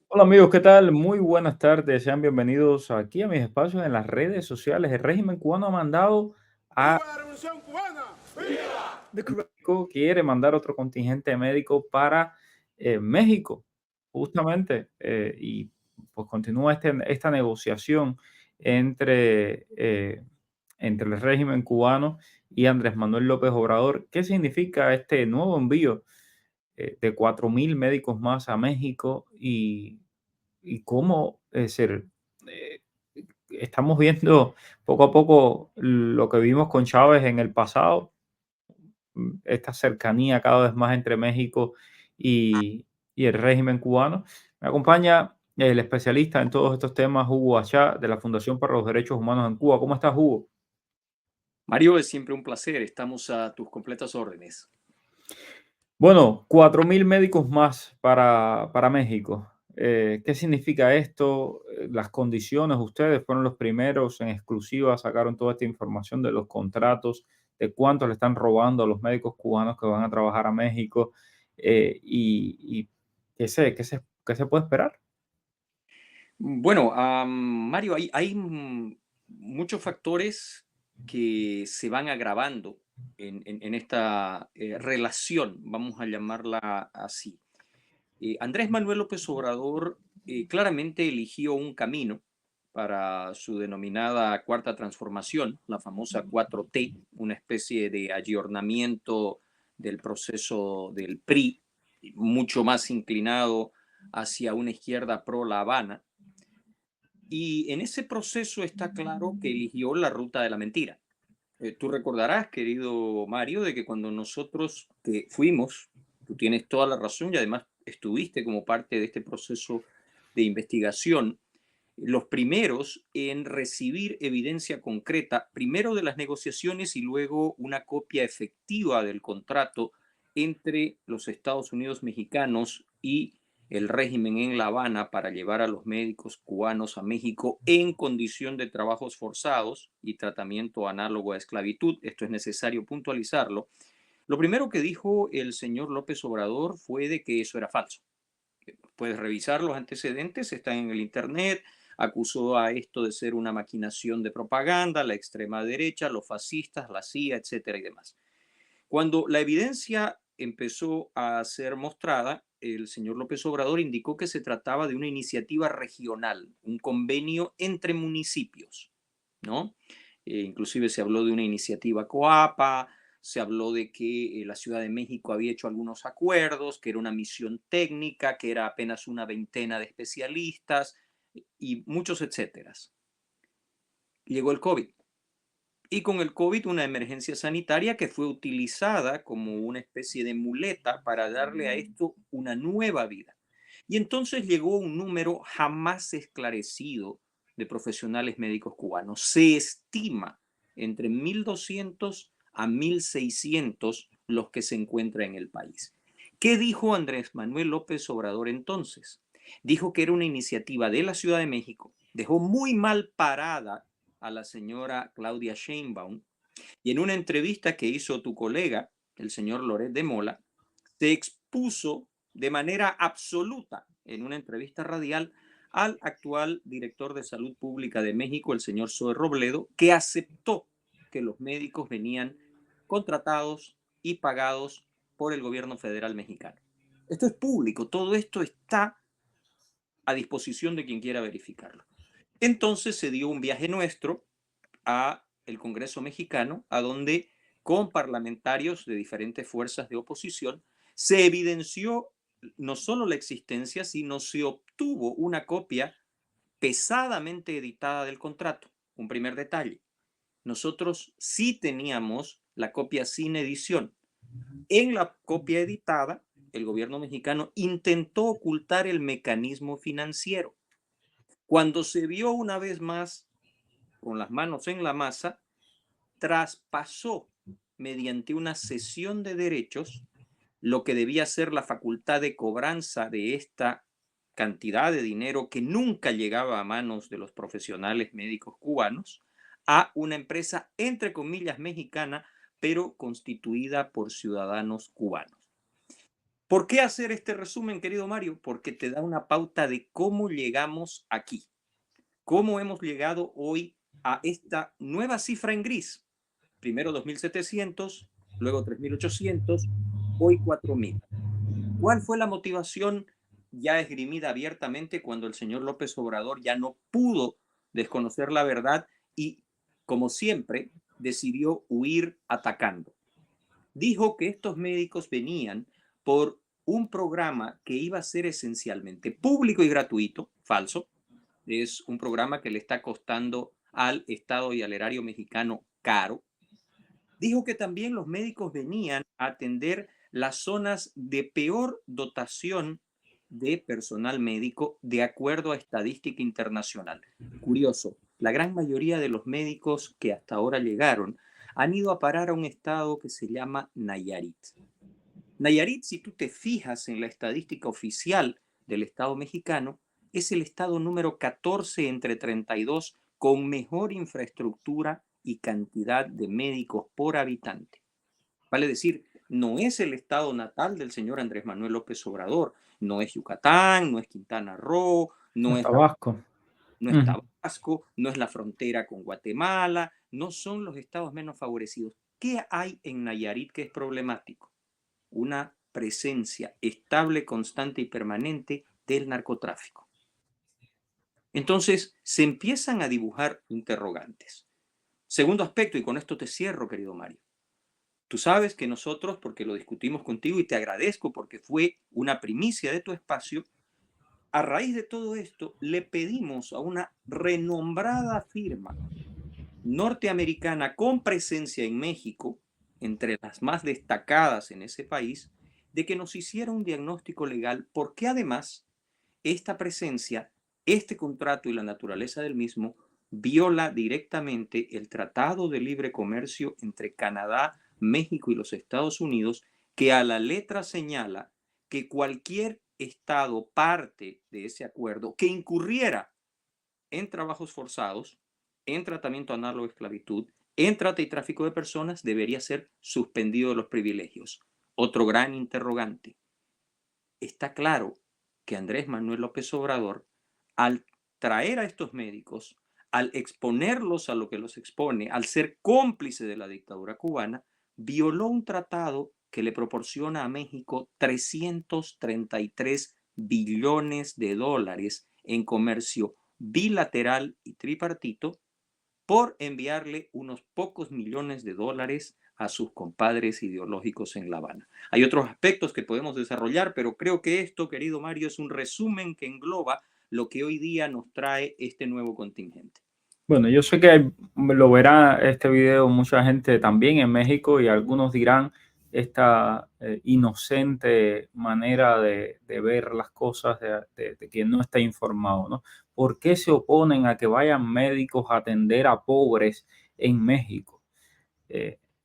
Hola amigos, ¿qué tal? Muy buenas tardes, sean bienvenidos aquí a mis espacios en las redes sociales. El régimen cubano ha mandado a ¡Viva la Revolución Cubana! ¡Viva! México, quiere mandar otro contingente médico para México, justamente, y pues continúa esta negociación entre, entre el régimen cubano y Andrés Manuel López Obrador. ¿Qué significa este nuevo envío de 4.000 médicos más a México y cómo eh, estamos viendo poco a poco lo que vimos con Chávez en el pasado, esta cercanía cada vez más entre México y, y el régimen cubano? Me acompaña el especialista en todos estos temas, Hugo Achá, de la Fundación para los Derechos Humanos en Cuba. ¿Cómo estás, Hugo? Mario, es siempre un placer. Estamos a tus completas órdenes. Bueno, 4.000 médicos más para México. ¿Qué significa esto? Las condiciones, ustedes fueron los primeros en exclusiva, sacaron toda esta información de los contratos, de cuánto le están robando a los médicos cubanos que van a trabajar a México y qué se puede esperar. Bueno, Mario, hay muchos factores que se van agravando en esta relación, vamos a llamarla así. Andrés Manuel López Obrador claramente eligió un camino para su denominada cuarta transformación, la famosa 4T, una especie de ayornamiento del proceso del PRI, mucho más inclinado hacia una izquierda pro La Habana. Y en ese proceso está claro que eligió la ruta de la mentira. Tú recordarás, querido Mario, de que cuando nosotros fuimos, tú tienes toda la razón y además estuviste como parte de este proceso de investigación, los primeros en recibir evidencia concreta, primero de las negociaciones y luego una copia efectiva del contrato entre los Estados Unidos mexicanos y el régimen en La Habana para llevar a los médicos cubanos a México en condición de trabajos forzados y tratamiento análogo a esclavitud. Esto es necesario puntualizarlo. Lo primero que dijo el señor López Obrador fue de que eso era falso. Puedes revisar los antecedentes, están en el Internet. Acusó a esto de ser una maquinación de propaganda, la extrema derecha, los fascistas, la CIA, etcétera y demás. Cuando la evidencia empezó a ser mostrada, el señor López Obrador indicó que se trataba de una iniciativa regional, un convenio entre municipios, ¿no? Inclusive se habló de una iniciativa COAPA, se habló de que la Ciudad de México había hecho algunos acuerdos, que era una misión técnica, que era apenas una veintena de especialistas y muchos etcéteras. Llegó el COVID y con el COVID una emergencia sanitaria que fue utilizada como una especie de muleta para darle a esto una nueva vida. Y entonces llegó un número jamás esclarecido de profesionales médicos cubanos. Se estima entre 1.200 a 1.600 los que se encuentran en el país. ¿Qué dijo Andrés Manuel López Obrador entonces? Dijo que era una iniciativa de la Ciudad de México, dejó muy mal parada a la señora Claudia Sheinbaum y en una entrevista que hizo tu colega, el señor Loret de Mola, se expuso de manera absoluta en una entrevista radial al actual director de Salud Pública de México, el señor Zoe Robledo, que aceptó que los médicos venían contratados y pagados por el gobierno federal mexicano. Esto es público, todo esto está a disposición de quien quiera verificarlo. Entonces se dio un viaje nuestro a el Congreso mexicano, a donde con parlamentarios de diferentes fuerzas de oposición se evidenció no solo la existencia, sino se obtuvo una copia pesadamente editada del contrato. Un primer detalle, nosotros sí teníamos la copia sin edición. En la copia editada, el gobierno mexicano intentó ocultar el mecanismo financiero. Cuando se vio una vez más con las manos en la masa, traspasó mediante una cesión de derechos lo que debía ser la facultad de cobranza de esta cantidad de dinero que nunca llegaba a manos de los profesionales médicos cubanos a una empresa, entre comillas, mexicana, pero constituida por ciudadanos cubanos. ¿Por qué hacer este resumen, querido Mario? Porque te da una pauta de cómo llegamos aquí, cómo hemos llegado hoy a esta nueva cifra en gris. Primero 2.700, luego 3.800, hoy 4.000. ¿Cuál fue la motivación ya esgrimida abiertamente cuando el señor López Obrador ya no pudo desconocer la verdad y, como siempre, decidió huir atacando? Dijo que estos médicos venían por un programa que iba a ser esencialmente público y gratuito, falso. Es un programa que le está costando al Estado y al erario mexicano caro. Dijo que también los médicos venían a atender las zonas de peor dotación de personal médico de acuerdo a estadística internacional. Curioso, la gran mayoría de los médicos que hasta ahora llegaron han ido a parar a un estado que se llama Nayarit. Nayarit, si tú te fijas en la estadística oficial del Estado mexicano, es el estado número 14 entre 32 con mejor infraestructura y cantidad de médicos por habitante. Vale decir, no es el estado natal del señor Andrés Manuel López Obrador, no es Yucatán, no es Quintana Roo, no En es, Tabasco. no es Ujú. Tabasco, no es la frontera con Guatemala, no son los estados menos favorecidos. ¿Qué hay en Nayarit que es problemático? Una presencia estable, constante y permanente del narcotráfico. Entonces, se empiezan a dibujar interrogantes. Segundo aspecto, y con esto te cierro, querido Mario. Tú sabes que nosotros, porque lo discutimos contigo y te agradezco porque fue una primicia de tu espacio, a raíz de todo esto le pedimos a una renombrada firma norteamericana con presencia en México, entre las más destacadas en ese país, de que nos hiciera un diagnóstico legal, porque además esta presencia, este contrato y la naturaleza del mismo viola directamente el Tratado de Libre Comercio entre Canadá, México y los Estados Unidos, que a la letra señala que cualquier Estado parte de ese acuerdo que incurriera en trabajos forzados, en tratamiento análogo a esclavitud, en trata y tráfico de personas, debería ser suspendido de los privilegios. Otro gran interrogante. Está claro que Andrés Manuel López Obrador, al traer a estos médicos, al exponerlos a lo que los expone, al ser cómplice de la dictadura cubana, violó un tratado que le proporciona a México 333 billones de dólares en comercio bilateral y tripartito por enviarle unos pocos millones de dólares a sus compadres ideológicos en La Habana. Hay otros aspectos que podemos desarrollar, pero creo que esto, querido Mario, es un resumen que engloba lo que hoy día nos trae este nuevo contingente. Bueno, yo sé que lo verá este video mucha gente también en México y algunos dirán esta inocente manera de ver las cosas de quien no está informado, ¿no? ¿Por qué se oponen a que vayan médicos a atender a pobres en México?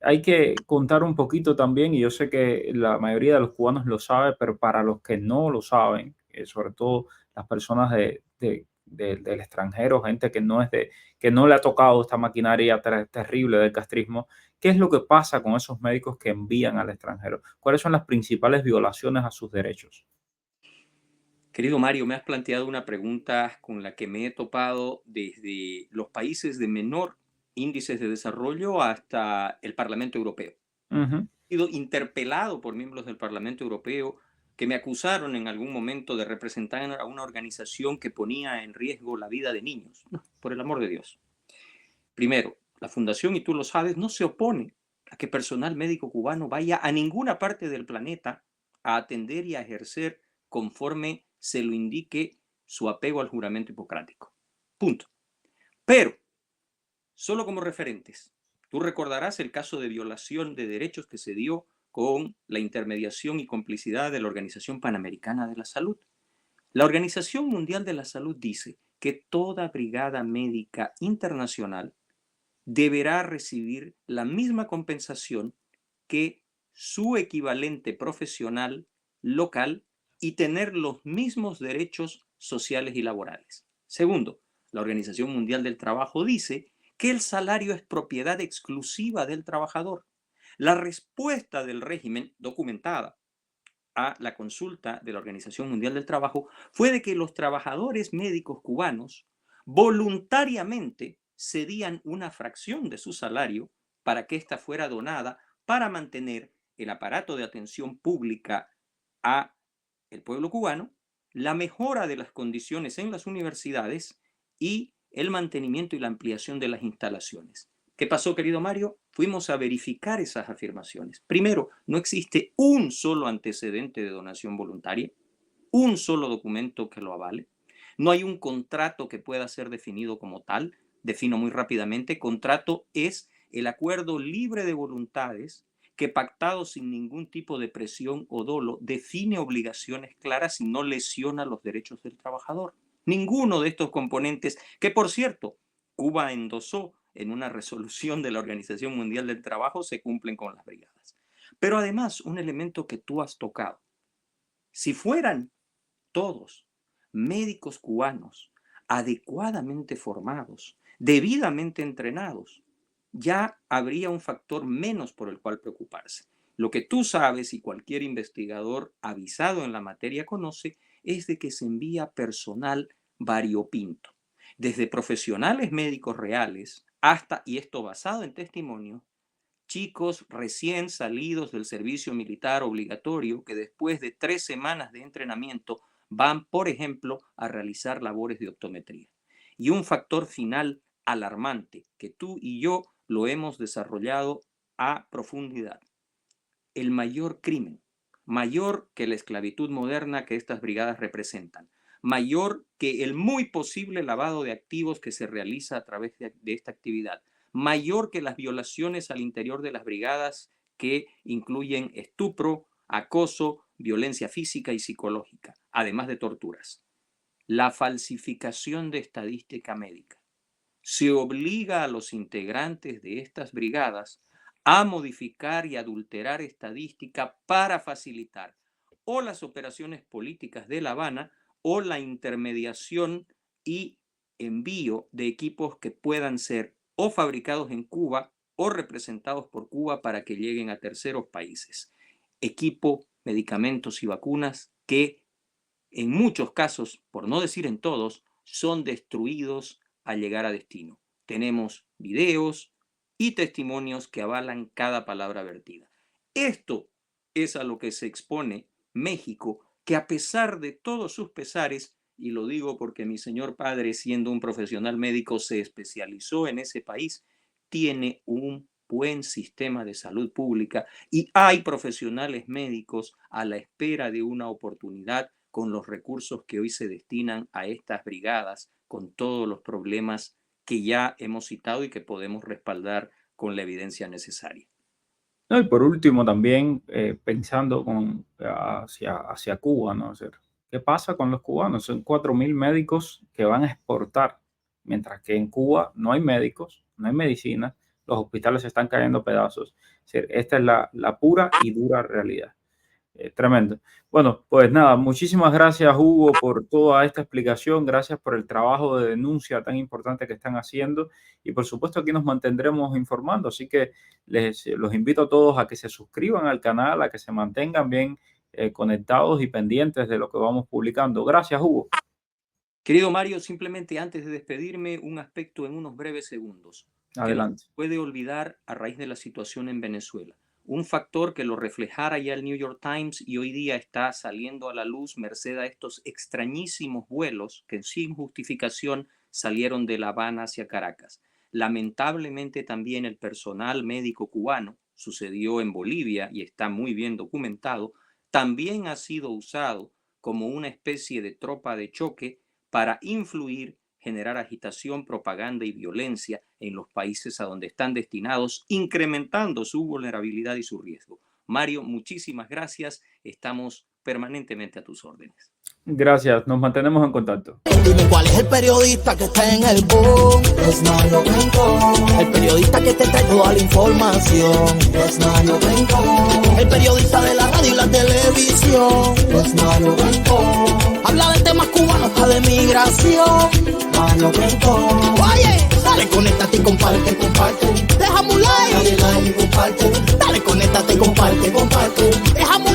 Hay que contar un poquito también, y yo sé que la mayoría de los cubanos lo sabe, pero para los que no lo saben, sobre todo las personas del extranjero, gente que no es que no le ha tocado esta maquinaria terrible del castrismo, ¿qué es lo que pasa con esos médicos que envían al extranjero? ¿Cuáles son las principales violaciones a sus derechos? Querido Mario, me has planteado una pregunta con la que me he topado desde los países de menor índices de desarrollo hasta el Parlamento Europeo. Ujú. He sido interpelado por miembros del Parlamento Europeo que me acusaron en algún momento de representar a una organización que ponía en riesgo la vida de niños. No, por el amor de Dios. Primero, la fundación, y tú lo sabes, no se opone a que personal médico cubano vaya a ninguna parte del planeta a atender y a ejercer conforme se lo indique su apego al juramento hipocrático. Punto. Pero, solo como referentes, tú recordarás el caso de violación de derechos que se dio con la intermediación y complicidad de la Organización Panamericana de la Salud. La Organización Mundial de la Salud dice que toda brigada médica internacional deberá recibir la misma compensación que su equivalente profesional local y tener los mismos derechos sociales y laborales. Segundo, la Organización Mundial del Trabajo dice que el salario es propiedad exclusiva del trabajador. La respuesta del régimen, documentada a la consulta de la Organización Mundial del Trabajo fue de que los trabajadores médicos cubanos voluntariamente cedían una fracción de su salario para que ésta fuera donada para mantener el aparato de atención pública a el pueblo cubano, la mejora de las condiciones en las universidades y el mantenimiento y la ampliación de las instalaciones. ¿Qué pasó, querido Mario? Fuimos a verificar esas afirmaciones. Primero, no existe un solo antecedente de donación voluntaria, un solo documento que lo avale. No hay un contrato que pueda ser definido como tal. Defino muy rápidamente. Contrato es el acuerdo libre de voluntades que, pactado sin ningún tipo de presión o dolo, define obligaciones claras y no lesiona los derechos del trabajador. Ninguno de estos componentes, que por cierto, Cuba endosó en una resolución de la Organización Mundial del Trabajo, se cumplen con las brigadas. Pero además, un elemento que tú has tocado. Si fueran todos médicos cubanos adecuadamente formados, debidamente entrenados, ya habría un factor menos por el cual preocuparse. Lo que tú sabes y cualquier investigador avisado en la materia conoce es de que se envía personal variopinto, desde profesionales médicos reales hasta, y esto basado en testimonio, chicos recién salidos del servicio militar obligatorio que después de 3 semanas de entrenamiento van, por ejemplo, a realizar labores de optometría. Y un factor final alarmante que tú y yo lo hemos desarrollado a profundidad. El mayor crimen, mayor que la esclavitud moderna que estas brigadas representan, mayor que el muy posible lavado de activos que se realiza a través de esta actividad, mayor que las violaciones al interior de las brigadas que incluyen estupro, acoso, violencia física y psicológica, además de torturas. La falsificación de estadística médica. Se obliga a los integrantes de estas brigadas a modificar y adulterar estadística para facilitar o las operaciones políticas de La Habana o la intermediación y envío de equipos que puedan ser o fabricados en Cuba o representados por Cuba para que lleguen a terceros países. Equipo, medicamentos y vacunas que en muchos casos, por no decir en todos, son destruidos al llegar a destino. Tenemos videos y testimonios que avalan cada palabra vertida. Esto es a lo que se expone México, que a pesar de todos sus pesares, y lo digo porque mi señor padre, siendo un profesional médico, se especializó en ese país, tiene un buen sistema de salud pública y hay profesionales médicos a la espera de una oportunidad con los recursos que hoy se destinan a estas brigadas, con todos los problemas que ya hemos citado y que podemos respaldar con la evidencia necesaria. No, y por último, también pensando hacia Cuba, ¿no? O sea, ¿qué pasa con los cubanos? Son 4.000 médicos que van a exportar, mientras que en Cuba no hay médicos, no hay medicina, los hospitales se están cayendo a pedazos. Es decir, esta es la pura y dura realidad. Tremendo. Bueno, pues nada, muchísimas gracias, Hugo, por toda esta explicación. Gracias por el trabajo de denuncia tan importante que están haciendo. Y por supuesto, aquí nos mantendremos informando. Así que los invito a todos a que se suscriban al canal, a que se mantengan bien conectados y pendientes de lo que vamos publicando. Gracias, Hugo. Querido Mario, simplemente antes de despedirme, un aspecto en unos breves segundos. Adelante. Que no se puede olvidar a raíz de la situación en Venezuela. Un factor que lo reflejara ya el New York Times y hoy día está saliendo a la luz merced a estos extrañísimos vuelos que sin justificación salieron de La Habana hacia Caracas. Lamentablemente también el personal médico cubano, sucedió en Bolivia y está muy bien documentado, también ha sido usado como una especie de tropa de choque para influir, generar agitación, propaganda y violencia en los países a donde están destinados, incrementando su vulnerabilidad y su riesgo. Mario, muchísimas gracias. Estamos permanentemente a tus órdenes. Gracias, nos mantenemos en contacto. Dime cuál es el periodista que está en el boom. Es Mario Rincón. El periodista que te trae toda la información. Es Mario Rincón. El periodista de la radio y la televisión. Es Mario Rincón. Habla de temas cubanos, hasta de migración. Mario Rincón. Oye, dale, conéctate y comparte. Déjame un like. Dale like y comparte. Dale, conéctate y comparte. Déjame